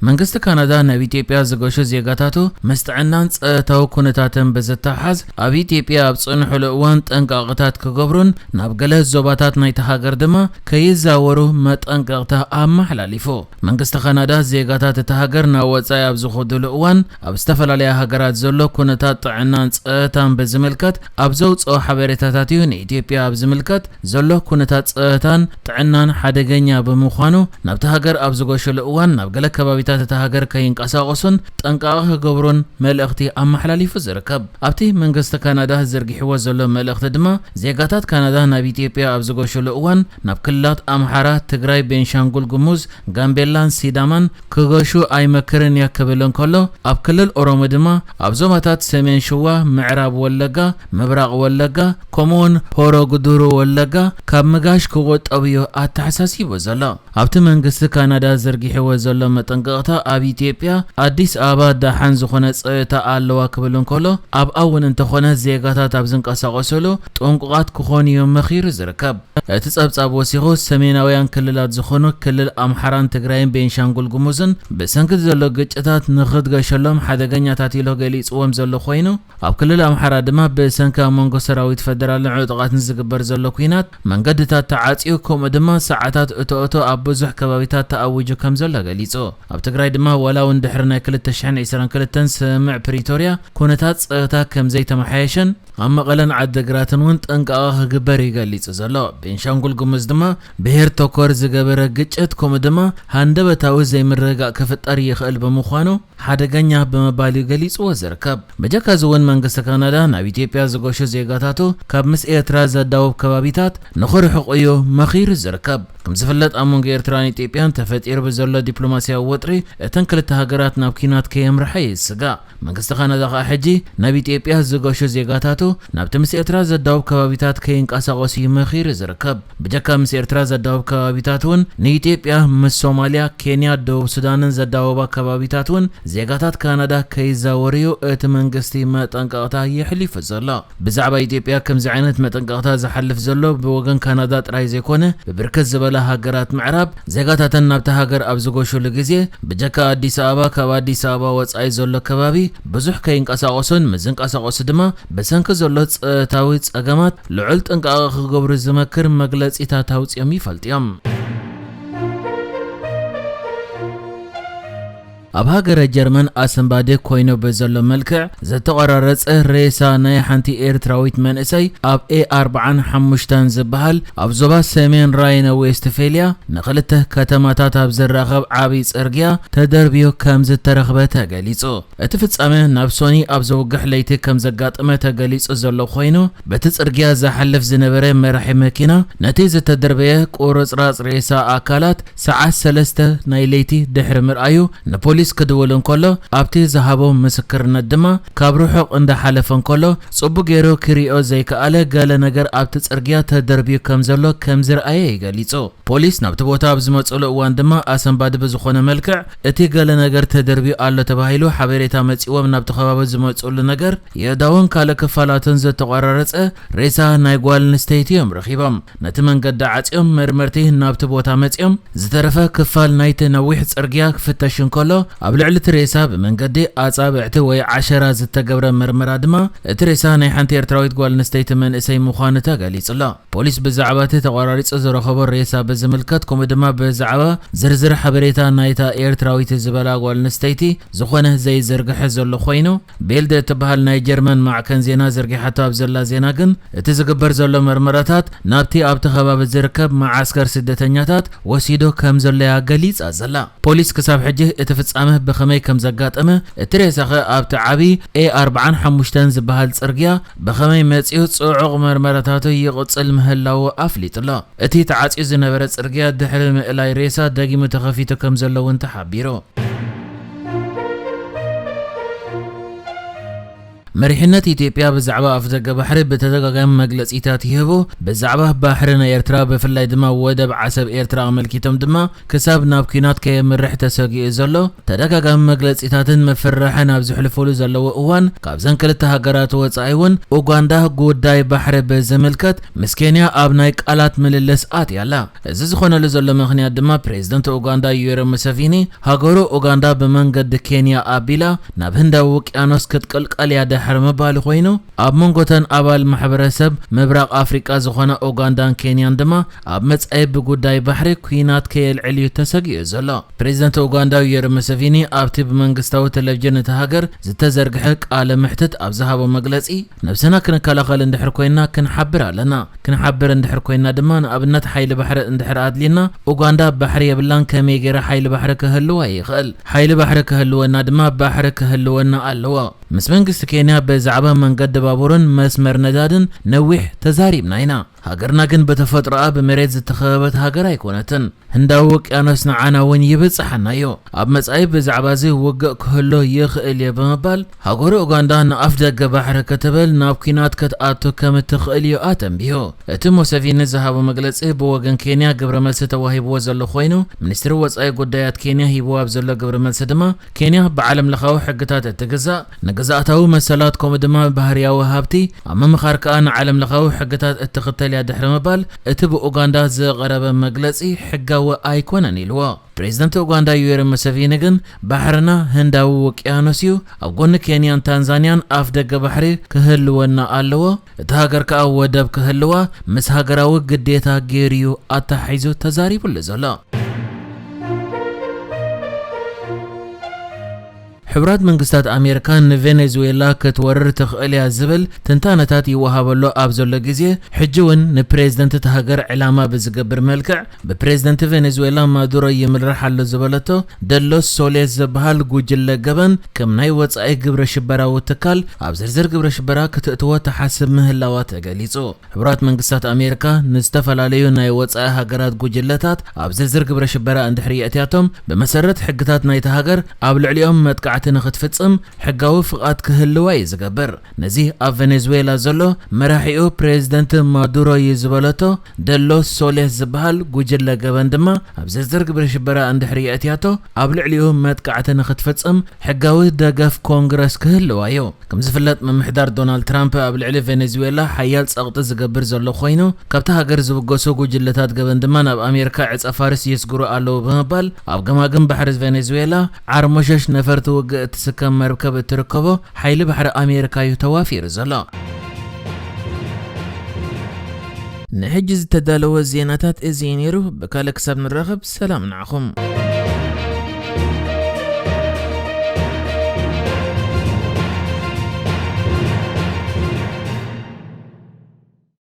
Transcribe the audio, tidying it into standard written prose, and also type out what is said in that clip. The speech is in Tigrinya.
መንግስት ካናዳ ናብ ኢትዮጵያ ዝገሹ ዜጋታቱ መስተዕናን ጸታው ኩነታትን በዘተሓዝ ኣብ ኢትዮጵያ ኣብ ጽንሑሉ እዋን ጠንቃቕታት ክገብሩን ናብ ገለ ዞባታት ናይቲ ሃገር ድማ ከይዛወሩ መጠንቀቕታ ኣመሓላሊፉ። መንግስት ካናዳ ዜጋታት እቲ ሃገር ናብ ወጻኢ ኣብ ዝኸዱሉ እዋን ኣብ ዝተፈላለያ ሃገራት ዘሎ ኩነታት ጥዕናን ጸታን በዝምልከት ኣብ ዘውፅኦ ሓበሬታታት እዩ ንኢትዮጵያ ኣብ ዝምልከት ዘሎ ኩነታት ጸታን ጥዕናን ሓደገኛ ብምዃኑ ናብቲ ሃገር ኣብ ዝገሹሉ እዋን ናብ ገለ ከባቢታት እቲ ሃገር ከይንቀሳቐሱን ጠንቃቕ ክገብሩን መልእኽቲ ኣመሓላሊፉ ዝርከብ። ኣብቲ መንግስቲ ካናዳ ዘርጊሕዎ ዘሎ መልእኽቲ ድማ ዜጋታት ካናዳ ናብ ኢትዮጵያ ኣብ ዝገሹሉ እዋን ናብ ክልላት ኣምሓራ፣ ትግራይ፣ ቤንሻንጉል ጉሙዝ፣ ጋምቤላን ሲዳማን ክገሹ ኣይመክርን እያ ክብል እንከሎ ኣብ ክልል ኦሮሞ ድማ ኣብ ዞባታት ሰሜን ሸዋ፣ ምዕራብ ወለጋ፣ ምብራቕ ወለጋ ከምኡውን ሆሮ ጉዱሩ ወለጋ ካብ ምጋሽ ክቆጠቡ እዩ ኣተሓሳሲቡ ዘሎ። ኣብቲ መንግስቲ ካናዳ ዘርጊሕዎ ዘሎ መጠንቀቕታ ኣብ ኢትዮጵያ ኣዲስ ኣበባ ዳሓን ዝኾነ ጸጥታ ኣለዋ ክብል እንከሎ ኣብ እውን እንተኾነ ዜጋታት ኣብ ዝንቀሳቐሱሉ ጥንቁቓት ክኾኑ እዮም መኺሩ ዝርከብ። እቲ ጸብጻብ ወሲኹ ሰሜናውያን ክልላት ዝኾኑ ክልል ኣምሓራን ትግራይን ቤንሻንጉል ጉሙዝን ብሰንኪ ዘሎ ግጭታት ንኽትገሸሎም ሓደገኛታት ኢሎ ገሊጽዎም ዘሎ ኮይኑ ኣብ ክልል ኣምሓራ ድማ ብሰንኪ ኣብ መንጎ ሰራዊት ፌደራልን ዕጡቓትን ዝግበር ዘሎ ኩናት መንገድታት ተዓጽዩ ከምኡ ድማ ሰዓታት እቶእቶ ኣብ ብዙሕ ከባቢታት ተኣውጁ ከም ዘሎ ገሊጹ። ኣብ ትግራይ ድማ ወላው እንድሕር ናይ 2022 ስምዕ ፕሪቶርያ ኩነታት ጸጥታ ከም ዘይተመሓየሸን ኣብ መቐለን ዓዲግራትን እውን ጠንቃቐ ክግበር ይገሊጹ ዘሎ። ቤንሻንጉል ጉሙዝ ድማ ብሄር ተኮር ዝገበረ ግጭት ከምኡ ድማ ሃንደበታዊ ዘይምርግጋእ ክፍጠር ይኽእል ብምዃኑ ሓደገኛ ብምባል ገሊጽዎ ዝርከብ። በጀካዚ እውን መንግስቲ ካናዳ ናብ ኢትዮጵያ ዝገሹ ዜጋታቱ ካብ ምስ ኤርትራ ዘዳውብ ከባቢታት ንኽርሕቑ እዩ መኺሩ ዝርከብ። ከም ዝፍለጥ ኣብ መንጎ ኤርትራን ኢትዮጵያን ተፈጢሩ ብዘሎ ዲፕሎማስያዊ ወጥሪ እተን ክልተ ሃገራት ናብ ኩናት ከየምርሓ ይስጋእ። መንግስቲ ካናዳ ከዓ ሕጂ ናብ ኢትዮጵያ ዝገሹ ዜጋታቱ ናብቲ ምስ ኤርትራ ዘዳውብ ከባቢታት ከይንቀሳቐሱ እዩ መኺሩ ዝርከብ። ብጀካ ምስ ኤርትራ ዘዳውብ ከባቢታት እውን ንኢትዮጵያ ምስ ሶማልያ፣ ኬንያ፣ ደቡብ ሱዳንን ዘዳወባ ከባቢታት እውን ዜጋታት ካናዳ ከይዛወሩ እዩ እቲ መንግስቲ መጠንቀቕታ የሕሊፉ ዘሎ። ብዛዕባ ኢትዮጵያ ከምዚ ዓይነት መጠንቀቕታ ዝሓልፍ ዘሎ ብወገን ካናዳ ጥራይ ዘይኮነ ብብርክት ዝበለ ሃገራት ምዕራብ ዜጋታተን ናብቲ ሃገር ኣብ ዝገሹሉ ግዜ ብጀካ ኣዲስ ኣበባ ካብ ኣዲስ ኣበባ ወጻኢ ዘሎ ከባቢ ብዙሕ ከይንቀሳቐሱን ምዝንቀሳቐሱ ድማ ብሰንኪ ዘሎ ጸጥታዊ ጸገማት ልዑል ጥንቃቐ ክገብሩ ዝመክር መግለጺታት ኣውፅኦም ይፈልጥዮም። ኣብ ሃገረ ጀርመን ኣሰንባዴ ኮይኑ በዘሎ መልክዕ ዘተቆራረጸ ሬሳ ናይ ሓንቲ ኤርትራዊት መንእሰይ ኣብ A45 ዝበሃል ኣብ ዞባ ሰሜን ራይነ ዌስትፌልያ ንኽልተ ከተማታት ኣብ ዝራኸብ ዓብዪ ጽርግያ ተደርቢዩ ከም ዝተረኽበ ተገሊጹ። እቲ ፍጻመ ናብ ሶኒ ኣብ ዘውግሕ ለይቲ ከም ዘጋጠመ ተገሊጹ ዘሎ ኮይኑ በቲ ጽርግያ ዝሓልፍ ዝነበረ መራሒ መኪና ነቲ ዝተደርበየ ቁርጽራጽ ሬሳ ኣካላት ሰዓት 3 ናይ ለይቲ ድሕሪ ምርኣዩ ንፖሊስ ክድውል እንከሎ ኣብቲ ዝሃቦ ምስክርነት ድማ ካብ ርሑቕ እንዳሓለፈ እንከሎ ጽቡቕ ገይሩ ክሪኦ ዘይከኣለ ገለ ነገር ኣብቲ ጽርግያ ተደርቢዩ ከም ዘሎ ከም ዝረኣየ ይገሊጹ። ፖሊስ ናብቲ ቦታ ኣብ ዝመጽሉ እዋን ድማ ኣሰንባዲ ብዝኾነ መልክዕ እቲ ገለ ነገር ተደርቢዩ ኣሎ ተባሂሉ ሓበሬታ መጺዎም ናብቲ ከባቢ ዝመጽሉ ነገር የዳውን ካልእ ክፋላትን ዘተቆራረጸ ሬሳ ናይ ጓል ኣንስተይቲ እዮም ረኺቦም። ነቲ መንገዲ ዓጽዮም መርመርቲ ናብቲ ቦታ መጺኦም ዝተረፈ ክፋል ናይቲ ነዊሕ ጽርግያ ክፍተሽ እንከሎ ኣብ ልዕሊ እቲ ሬሳ ብመንገዲ ኣጻብዕቲ ወይ ዓሸራ ዝተገብረ ምርመራ ድማ እቲ ሬሳ ናይ ሓንቲ ኤርትራዊት ጓል ኣንስተይቲ መንእሰይ ምዃኑ ተገሊጹ። ፖሊስ ብዛዕባ እቲ ተቆራሪጹ ዝረኸቦ ሬሳ ብዝምልከት ከምኡ ድማ ብዛዕባ ዝርዝር ሓበሬታ ናይታ ኤርትራዊት ዝበላ ጓል ኣንስተይቲ ዝኾነ ዘይዘርግሕ ዘሎ ኮይኑ ቤልድ እትበሃል ናይ ጀርመን ማዕከን ዜና ዘርጊሓቶ ኣብ ዘላ ዜና ግን እቲ ዝግበር ዘሎ ምርመራታት ናብቲ ኣብቲ ከባቢ ዝርከብ ማዓስከር ስደተኛታት ወሲዶ ከም ዘሎ ገሊጻ ዘላ። ፖሊስ ክሳብ ሕጂ እቲ ፍጻመ ብኸመይ ከም ዘጋጠመ እቲ ሬሳ ኣብቲ ዓብዪ A45 ዝበሃል ጽርግያ ብኸመይ መጺኡ ጽዑቕ መርመራታቱ ይቕጽል ምህላው ኣፍሊጡሎ። እቲ ተዓጽዩ ዝነበረ ጽርግያ ድሕሪ ምእላይ ሬሳ ደጊሙ ተኸፊቱ ከም ዘሎ እውን ተሓቢሩ። مريحنة إثيوبيا بزعبة أفزق بحر بتدقاقم مجلس إيتات يهبو بزعبة بحرنا إيرترا بفلاي دما ودب عسب إيرترا ملكيتم دما كساب نابكينات كي مريح تساقي إزالو تدقاقم مجلس إيتاتن مفرحة نابزو حلفولو زالو وقوان كابزان كالتا هاقرات وطايون أوغاندا قوداي بحر بزملكت مسكينيا آبنايك آلات مللس آتيالا زيزخونا لزالو مخنيات دما بريزدنت أوغاندا يوري مسافيني هاقورو أوغاندا بمنقد كينيا آبيلا نابهندا وكيانوس كتقلق أليا حرم بالي خوينو اب منغوتن ابال محبرسب مبرق افريقا زخونه اوغاندان كينيان دما اب مصاي بغداي بحري كوينات كيل عليو تسغي زلا بريزيدنت اوغاندا يور مسافيني ابتي بمنغستاو تلفزيون تهاجر زتزرغ قال محتت اب زهابو مغلصي نفسنا كنكلاخل اندحر كوينا كنحبر لنا كنحبر اندحر كوينا دما ابنت حيل بحر اندحر ادلينا اوغاندا بحري يبلان كميغير حيل بحر كهلو يخل حيل بحر كهلونا دما بحر كهلونا الوا مس منغست كينيا بزعبه منقد بابورن مسمر ندادن نويح تزاريب ناينا هاجرنا كن بتفطرا بمريت زتخبت هاجر ايكونتن هنداوق انسنا عنا وين يبصحنايو اب مصاي بزعبازي وق كهلو يخل يبمبال هاجر اوغاندا نافدق بحر كتبل نابكينات كتاتو كم تخليو اتم بيو اتمو سفين ذهاب مغلصي بوغن كينيا غبر ملس توهيب وزلو خوينو منستر وصاي غدايات كينيا هيبواب زلو غبر ملس دما كينيا بعالم لخاو حقتات تجزا نجزاتو مسلات كوم دما بحريا وهابتي اما مخاركان عالم لخاو حقتات التختل يا دحر مبال اتبو اوغاندا زغرب مغلصي حقاو ايكونن يلوا بريزيدنت اوغاندا يوري مسافيني كن بحرنا هنداو وقيانوسيو او غون كينيان تانزانيان افدق بحري كهلونا الوا تهاجر كا ودب كهلوا مس هاجراو غديتا غيريو اتحيزو تزاريب لزلا حبرات منقستات أمريكان فنزويلا كتورر تخليها زبل تنتانتات يوهابلو أبزولو جزيه حجون نبريزدنت تهاجر علامة بزقبر ملكع ببريزدنت فنزويلا مادورو يمرح على زبالتو دلو سوليز زبهال جوجل جبن كم نايوت أي جبر شبرا وتكال أبزرزر جبر شبرا كتأتوا تحسب مهلاوات جاليزو حبرات منقستات أمريكا نستفل عليو نايوت أي هاجرات جوجلتات أبزرزر جبر شبرا عند حرياتهم بمسرة حقتات نايت هاجر قبل عليهم متقعت نختفصم حقاو فقات كهلوا يزغبر نزي اب فنزويلا زلو مراحيو بريزيدنت مادورو يزبلتو دلو سوليس زبهال جوجل جبندما ابزرزر قبر شبرا عند حرياتياتو اب لعليو متقعت نختفصم حقاو دغف كونغرس كهلوا يو كم زفلت ممحدار دونالد ترامب اب لعلي فنزويلا حيال صقط زغبر زلو خوينو كبتا هاجر زبغسو جوجلتات جبندما اب امريكا عص فارس يسغرو الو بمبال اب جماجم بحر فنزويلا عرمشش نفرتو تسكم مركب تركبو حيل بحر أمريكا يتوافر زلا نحجز تدالو الزيناتات ازينيرو بكالك سبن الرغب سلام نعخم